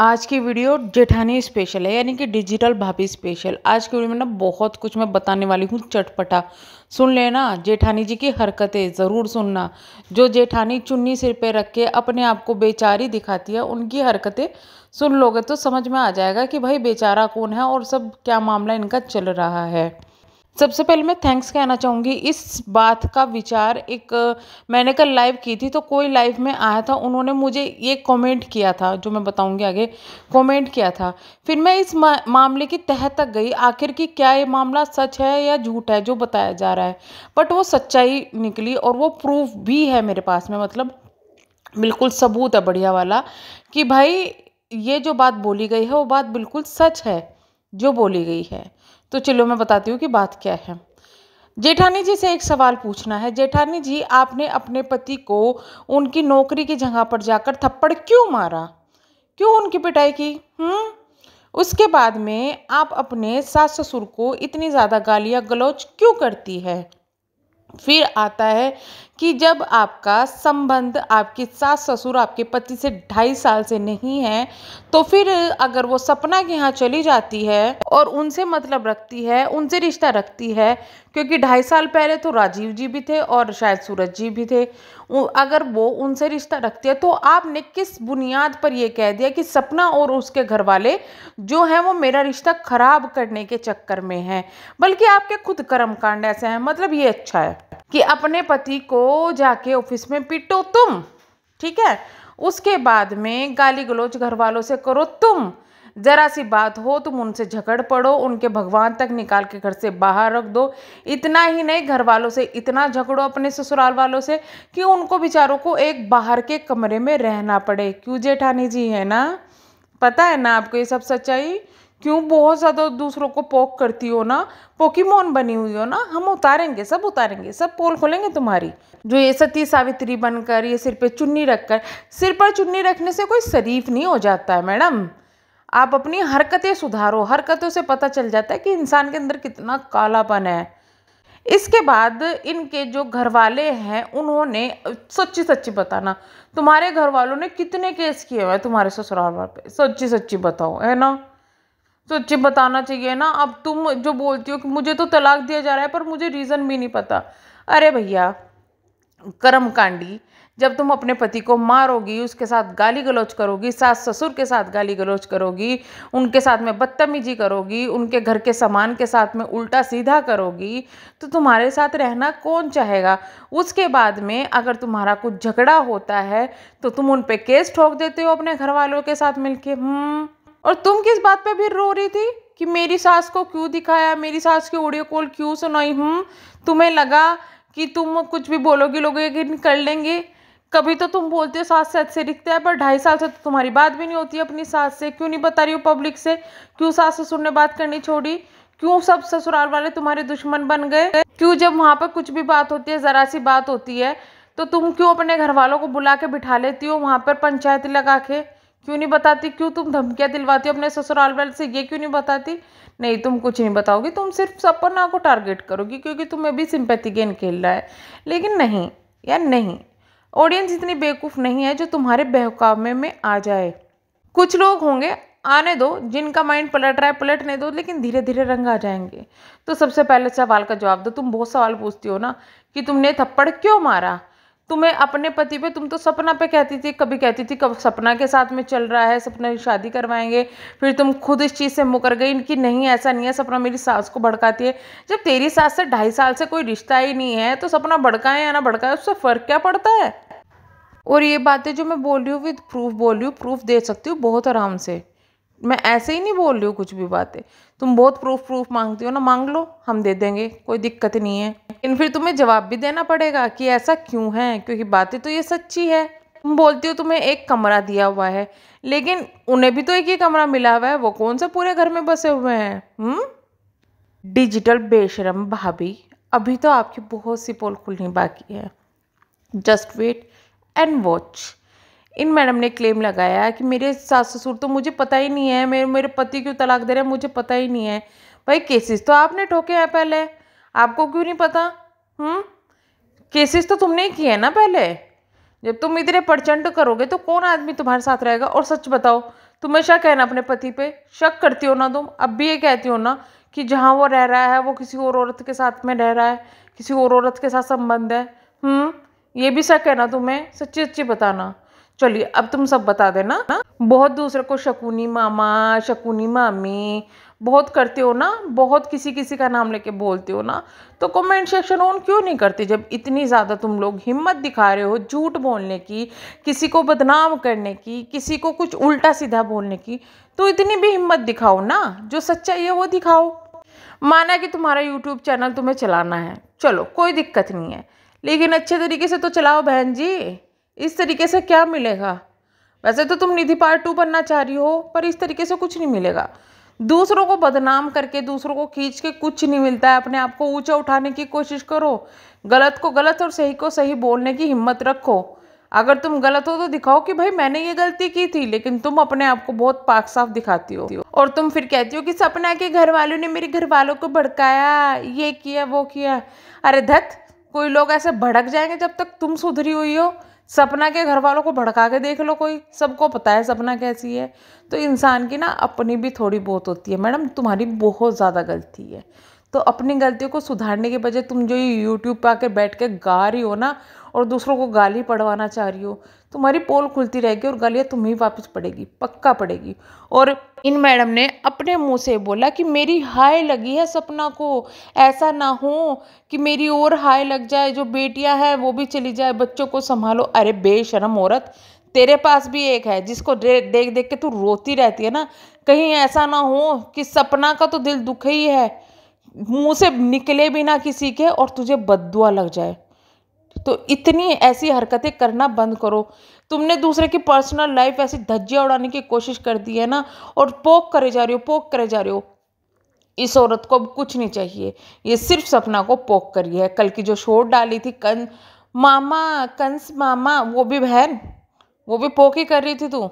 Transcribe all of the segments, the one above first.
आज की वीडियो जेठानी स्पेशल है, यानी कि डिजिटल भाभी स्पेशल। आज की वीडियो में ना बहुत कुछ मैं बताने वाली हूँ, चटपटा सुन लेना। जेठानी जी की हरकतें ज़रूर सुनना। जो जेठानी चुन्नी सिर पे रख के अपने आप को बेचारी दिखाती है, उनकी हरकतें सुन लोगे तो समझ में आ जाएगा कि भाई बेचारा कौन है और सब क्या मामला इनका चल रहा है। सबसे पहले मैं थैंक्स कहना चाहूँगी। इस बात का विचार मैंने कल लाइव की थी, तो कोई लाइव में आया था, उन्होंने मुझे ये कमेंट किया था जो मैं बताऊँगी आगे। कमेंट किया था, फिर मैं इस मामले की तह तक गई, आखिर की क्या ये मामला सच है या झूठ है जो बताया जा रहा है। बट वो सच्चाई निकली और वो प्रूफ भी है मेरे पास में, मतलब बिल्कुल सबूत है बढ़िया वाला कि भाई ये जो बात बोली गई है वो बात बिल्कुल सच है जो बोली गई है। तो चलो मैं बताती हूँ कि बात क्या है। जेठानी जी से एक सवाल पूछना है। जेठानी जी, आपने अपने पति को उनकी नौकरी की जगह पर जाकर थप्पड़ क्यों मारा, क्यों उनकी पिटाई की? उसके बाद में आप अपने सास ससुर को इतनी ज़्यादा गालियाँ गलौज क्यों करती है? फिर आता है कि जब आपका संबंध आपकी सास ससुर आपके पति से 2.5 साल से नहीं है, तो फिर अगर वो सपना के यहाँ चली जाती है और उनसे मतलब रखती है, उनसे रिश्ता रखती है, क्योंकि 2.5 साल पहले तो राजीव जी भी थे और शायद सूरज जी भी थे। अगर वो उनसे रिश्ता रखती है तो आपने किस बुनियाद पर ये कह दिया कि सपना और उसके घर वाले जो हैं वो मेरा रिश्ता खराब करने के चक्कर में हैं? बल्कि आपके खुद कर्मकांड ऐसे हैं। मतलब ये अच्छा है कि अपने पति को जाके ऑफिस में पीटो तुम, ठीक है, उसके बाद में गाली गलौज घर वालों से करो तुम, जरा सी बात हो तुम उनसे झगड़ पड़ो, उनके भगवान तक निकाल के घर से बाहर रख दो। इतना ही नहीं, घर वालों से इतना झगड़ो अपने ससुराल वालों से कि उनको बेचारों को एक बाहर के कमरे में रहना पड़े। क्यों जेठानी जी, है ना? पता है ना आपको ये सब सच्चाई? क्यों बहुत ज़्यादा दूसरों को पोक करती हो ना, पोकीमोन बनी हुई हो ना। हम उतारेंगे, सब उतारेंगे, सब पोल खोलेंगे तुम्हारी। जो ये सती सावित्री बनकर ये सिर पे चुन्नी रखकर, सिर पर चुन्नी रखने से कोई शरीफ नहीं हो जाता है मैडम। आप अपनी हरकतें सुधारो, हरकतों से पता चल जाता है कि इंसान के अंदर कितना कालापन है। इसके बाद इनके जो घर वाले हैं उन्होंने, सच्ची सच्ची बताना, तुम्हारे घर वालों ने कितने केस किए हुए हैं तुम्हारे ससुराल वाले पे? सच्ची सच्ची बताओ, है ना? सच्ची बताना चाहिए ना। अब तुम जो बोलती हो कि मुझे तो तलाक दिया जा रहा है पर मुझे रीज़न भी नहीं पता। अरे भैया कर्मकांडी, जब तुम अपने पति को मारोगी, उसके साथ गाली गलौज करोगी, सास ससुर के साथ गाली गलौज करोगी, उनके साथ में बदतमीजी करोगी, उनके घर के सामान के साथ में उल्टा सीधा करोगी, तो तुम्हारे साथ रहना कौन चाहेगा? उसके बाद में अगर तुम्हारा कुछ झगड़ा होता है तो तुम उन पे केस ठोक देते हो अपने घर वालों के साथ मिलके। और तुम किस बात पे भी रो रही थी कि मेरी सास को क्यों दिखाया, मेरी सास की ऑडियो कॉल क्यों सुनाई? तुम्हें लगा कि तुम कुछ भी बोलोगी लोग यकीन कर लेंगे? कभी तो तुम बोलते हो सास से अच्छे दिखते हैं, पर 2.5 साल से तो तुम्हारी बात भी नहीं होती अपनी सास से। क्यों नहीं बता रही हो पब्लिक से? क्यों सास ससुर ने बात करनी छोड़ी? क्यों सब ससुराल वाले तुम्हारे दुश्मन बन गए? क्यों जब वहाँ पर कुछ भी बात होती है, ज़रा सी बात होती है, तो तुम क्यों अपने घर वालों को बुला के बिठा लेती हो वहाँ पर पंचायत लगा के? क्यों नहीं बताती? क्यों तुम धमकियाँ दिलवाती हो अपने ससुराल वाले से? ये क्यों नहीं बताती? नहीं, तुम कुछ नहीं बताओगी, तुम सिर्फ सपना को टारगेट करोगी क्योंकि तुम्हें भी सिंपैथी गेम खेल रहा है। लेकिन नहीं यार, नहीं, ऑडियंस इतनी बेवकूफ़ नहीं है जो तुम्हारे बहकावे में आ जाए। कुछ लोग होंगे, आने दो, जिनका माइंड पलट रहा है पलटने दो, लेकिन धीरे धीरे रंग आ जाएंगे। तो सबसे पहले सवाल का जवाब दो। तुम बहुत सवाल पूछती हो ना कि तुमने थप्पड़ क्यों मारा। तुम्हें अपने पति पे, तुम तो सपना पे कहती थी, कभी कहती थी कब सपना के साथ में चल रहा है, सपना की शादी करवाएंगे, फिर तुम खुद इस चीज़ से मुकर गई कि नहीं ऐसा नहीं है, सपना मेरी सास को भड़काती है। जब तेरी सास से 2.5 साल से कोई रिश्ता ही नहीं है तो सपना भड़काए या ना भड़काए उससे फ़र्क क्या पड़ता है? और ये बातें जो मैं बोल रही हूँ विद प्रूफ बोल रही हूँ, प्रूफ दे सकती हूँ बहुत आराम से। मैं ऐसे ही नहीं बोल रही हूँ कुछ भी बातें। तुम बहुत प्रूफ मांगती हो ना, मांग लो, हम दे देंगे, कोई दिक्कत नहीं है। लेकिन फिर तुम्हें जवाब भी देना पड़ेगा कि ऐसा क्यों है, क्योंकि बातें तो ये सच्ची है। तुम बोलती हो तुम्हें एक कमरा दिया हुआ है, लेकिन उन्हें भी तो एक ही कमरा मिला हुआ है, वो कौन सा पूरे घर में बसे हुए हैं? डिजिटल बेशरम भाभी, अभी तो आपकी बहुत सी पोल खुलनी बाकी है। Just wait and watch. इन मैडम ने क्लेम लगाया कि मेरे सास ससुर तो मुझे पता ही नहीं है, मेरे पति क्यों तलाक दे रहे हैं मुझे पता ही नहीं है। भाई केसेस तो आपने ठोके हैं पहले, आपको क्यों नहीं पता? केसेस तो तुमने ही किए हैं ना पहले। जब तुम इतने प्रचंड करोगे तो कौन आदमी तुम्हारे साथ रहेगा? और सच बताओ, तुम्हें शक है ना अपने पति पे? शक करती हो ना तुम? अब भी ये कहती हो ना कि जहाँ वो रह रहा है वो किसी और औरत के साथ में रह रहा है, किसी और औरत के साथ संबंध है। ये भी शक है ना तुम्हें? सच्ची सच्ची बताना। चलिए अब तुम सब बता देना ना। बहुत दूसरे को शकुनी मामा, शकुनी मामी बहुत करते हो ना, बहुत किसी किसी का नाम लेके बोलते हो ना, तो कमेंट सेक्शन ऑन क्यों नहीं करते? जब इतनी ज़्यादा तुम लोग हिम्मत दिखा रहे हो झूठ बोलने की, किसी को बदनाम करने की, किसी को कुछ उल्टा सीधा बोलने की, तो इतनी भी हिम्मत दिखाओ ना, जो सच्चाई है वो दिखाओ। माना कि तुम्हारा यूट्यूब चैनल तुम्हें चलाना है, चलो कोई दिक्कत नहीं है, लेकिन अच्छे तरीके से तो चलाओ बहन जी। इस तरीके से क्या मिलेगा? वैसे तो तुम निधि पार्ट 2 बनना चाह रही हो, पर इस तरीके से कुछ नहीं मिलेगा। दूसरों को बदनाम करके, दूसरों को खींच के कुछ नहीं मिलता है। अपने आप को ऊंचा उठाने की कोशिश करो, गलत को गलत और सही को सही बोलने की हिम्मत रखो। अगर तुम गलत हो तो दिखाओ कि भाई मैंने ये गलती की थी, लेकिन तुम अपने आप को बहुत पाक साफ दिखाती हो और तुम फिर कहती हो कि सपना के घर वालों ने मेरे घर वालों को भड़काया, ये किया वो किया। अरे धत, कोई लोग ऐसे भड़क जाएंगे जब तक तुम सुधरी हुई हो। सपना के घर वालों को भड़का के देख लो, कोई, सबको पता है सपना कैसी है। तो इंसान की ना अपनी भी थोड़ी बहुत होती है। मैडम तुम्हारी बहुत ज़्यादा गलती है, तो अपनी गलतियों को सुधारने के बजाय तुम जो ये यूट्यूब पे आके बैठ के गा रही हो ना और दूसरों को गाली पड़वाना चाह रही हो, तुम्हारी पोल खुलती रहेगी और गालियाँ तुम्हें वापस पड़ेगी, पक्का पड़ेगी। और इन मैडम ने अपने मुंह से बोला कि मेरी हाय लगी है सपना को, ऐसा ना हो कि मेरी और हाय लग जाए, जो बेटियां हैं वो भी चली जाए, बच्चों को संभालो। अरे बेशरम औरत, तेरे पास भी एक है जिसको देख देख के तू रोती रहती है ना। कहीं ऐसा ना हो कि सपना का तो दिल दुख ही है, मुंह से निकले भी ना किसी के और तुझे बद्दुआ लग जाए। तो इतनी ऐसी हरकतें करना बंद करो। तुमने दूसरे की पर्सनल लाइफ ऐसी धज्जियां उड़ाने की कोशिश कर दी है ना, और पोक करे जा रही हो, पोक करे जा रही हो। इस औरत को अब कुछ नहीं चाहिए, ये सिर्फ सपना को पोक करी है। कल की जो शोर डाली थी कंस मामा, वो भी बहन, वो भी पोक ही कर रही थी तू।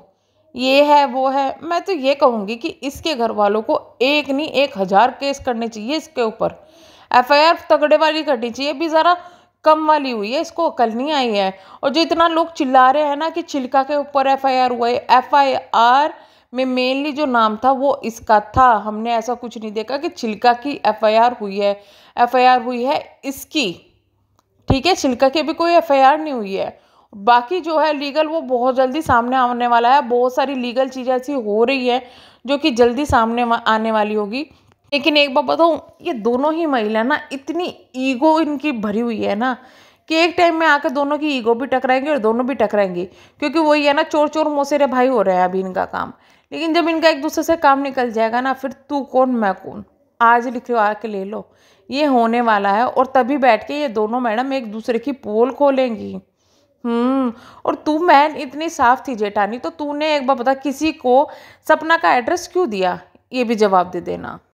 ये है वो है, मैं तो ये कहूँगी कि इसके घर वालों को एक नहीं 1000 केस करने चाहिए इसके ऊपर। एफआईआर तगड़े वाली करनी चाहिए, अभी ज़रा कम वाली हुई है, इसको अकल नहीं आई है। और जो इतना लोग चिल्ला रहे हैं ना कि चिल्का के ऊपर एफआईआर हुआ है, एफआईआर में मेनली जो नाम था वो इसका था। हमने ऐसा कुछ नहीं देखा कि चिल्का की एफआईआर हुई है। एफआईआर हुई है इसकी, ठीक है, छिलका की भी कोई एफआईआर नहीं हुई है। बाकी जो है लीगल वो बहुत जल्दी सामने आने वाला है। बहुत सारी लीगल चीज़ें ऐसी हो रही है जो कि जल्दी सामने आने वाली होगी। लेकिन एक बात बताऊँ, ये दोनों ही महिला ना इतनी ईगो इनकी भरी हुई है ना कि एक टाइम में आकर दोनों की ईगो भी टकराएंगी और दोनों भी टकराएंगी। क्योंकि वही है ना, चोर चोर मौसेरे भाई हो रहे हैं अभी इनका काम। लेकिन जब इनका एक दूसरे से काम निकल जाएगा ना, फिर तू कौन मैं कौन, आज लिख लो आके ले लो, ये होने वाला है। और तभी बैठ के ये दोनों मैडम एक दूसरे की पोल खोलेंगी। और तू मैं इतनी साफ थी जेठानी, तो तूने एक बार बता किसी को सपना का एड्रेस क्यों दिया? ये भी जवाब दे देना।